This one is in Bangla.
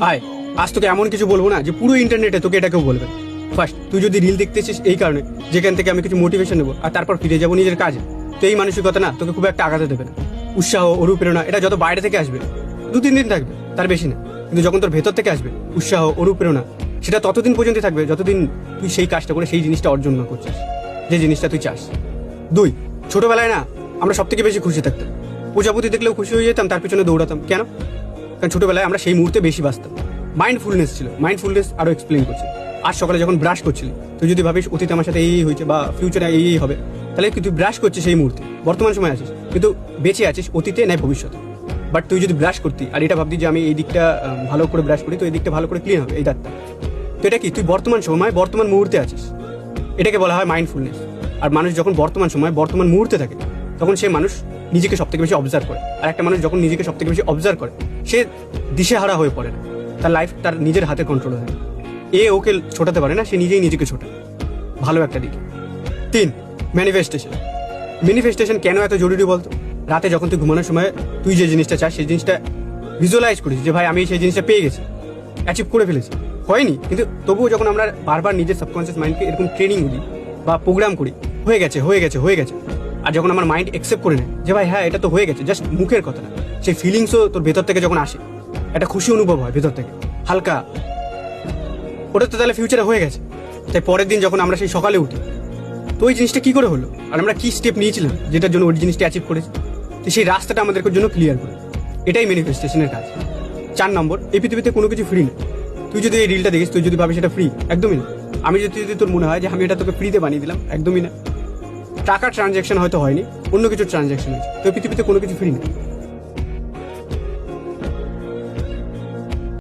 আয়, আজ তোকে এমন কিছু বলবো না যে পুরো ইন্টারনেটে তোকে এটা কেউ বলবে। ফার্স্ট, তুই যদি রিল দেখতেছিস এই কারণে যেখান থেকে আমি কিছু মোটিভেশন নেবো আর তারপর ফিরে যাবো নিজের কাজে, তো এই মানসিকতা না তোকে খুব একটা আঘাতে দেবে না। উৎসাহ, অনুপ্রেরণা এটা যত বাইরে থেকে আসবে 2-3 দিন থাকবে, তার বেশি না। কিন্তু যখন তোর ভেতর থেকে আসবে উৎসাহ, অনুপ্রেরণা, সেটা ততদিন পর্যন্ত থাকবে যতদিন তুই সেই কাজটা করে সেই জিনিসটা অর্জন না করছিস, যে জিনিসটা তুই চাস। 2, ছোটবেলায় না আমরা সব থেকে বেশি খুশি থাকতাম। প্রজাপতি দেখলেও খুশি হয়ে যেতাম, তার পিছনে দৌড়াতাম। কেন? কারণ ছোটবেলায় আমরা সেই মুহূর্তে বেশি বাঁচতাম। মাইন্ডফুলনেস ছিল। মাইন্ডফুলনেস আরো এক্সপ্লেন করছি। আজ সকালে যখন ব্রাশ করছিলি, তুই যদি ভাবিস অতীতে আমার সাথে এই হয়েছে বা ফিউচারে এই হবে, তাহলে কি তুই ব্রাশ করছিস সেই মুহূর্তে, বর্তমান সময় আছিস, কিন্তু বেঁচে আছিস অতীতে নাই ভবিষ্যতে। বাট তুই যদি ব্রাশ করতি আর এটা ভাবতি যে আমি এই দিকটা ভালো করে ব্রাশ করি, তো এই দিকটা ভালো করে ক্লিন হবে এই দাঁতটা, তো এটা কি তুই বর্তমান সময় বর্তমান মুহূর্তে আছিস। এটাকে বলা হয় মাইন্ডফুলনেস। আর মানুষ যখন বর্তমান সময় বর্তমান মুহূর্তে থাকে, তখন সে মানুষ নিজেকে সব থেকে বেশি অবজার্ভ করে। আর একটা মানুষ যখন নিজেকে সব থেকে বেশি অবজার্ভ করে, সে দিশেহারা হয়ে পড়ে না, তার লাইফ তার নিজের হাতে কন্ট্রোল হয়। ওকে ছোটাতে পারে না, সে নিজেই নিজেকে ছোটায়। ভালো একটা দিক। 3, ম্যানিফেস্টেশন। ম্যানিফেস্টেশন কেন এত জরুরি বলতো? রাতে যখন তুই ঘুমানোর সময় তুই যে জিনিসটা চাস সেই জিনিসটা ভিজুয়ালাইজ করিস যে ভাই আমি সেই জিনিসটা পেয়ে গেছি, অ্যাচিভ করে ফেলেছি। হয়নি, কিন্তু তবুও যখন আমরা বারবার নিজের সাবকনসিয়াস মাইন্ডকে এরকম ট্রেনিং করি বা প্রোগ্রাম করি, হয়ে গেছে হয়ে গেছে হয়ে গেছে, আর যখন আমার মাইন্ড অ্যাকসেপ্ট করে নেয় যে ভাই হ্যাঁ এটা তো হয়ে গেছে, জাস্ট মুখের কথা না, সেই ফিলিংসও তোর ভেতর থেকে যখন আসে, একটা খুশি অনুভব হয় ভেতর থেকে হালকা, ওটা তো তাহলে ফিউচারে হয়ে গেছে। তাই পরের দিন যখন আমরা সেই সকালে উঠি, তো ওই জিনিসটা কি করে হলো আর আমরা কি স্টেপ নিয়েছিলাম যেটার জন্য ওই জিনিসটা অ্যাচিভ করেছি, তো সেই রাস্তাটা আমাদের জন্য ক্লিয়ার করে। এটাই ম্যানিফেস্টেশনের কাজ। 4 নম্বর, এই পৃথিবীতে কোনো কিছু ফ্রি না। তুই যদি এই রিলটা দেখিস, তুই যদি ভাবিস এটা ফ্রি, একদমই না। আমি যদি তোর মনে হয় যে আমি এটা তোকে ফ্রিতে বানিয়ে দিলাম, একদমই না। টাকার ট্রানজ্যাকশন হয়তো হয়নি, অন্য কিছু ট্রানজ্যাকশন হয়েছে, তো এই পৃথিবীতে কোনো কিছু ফ্রি না।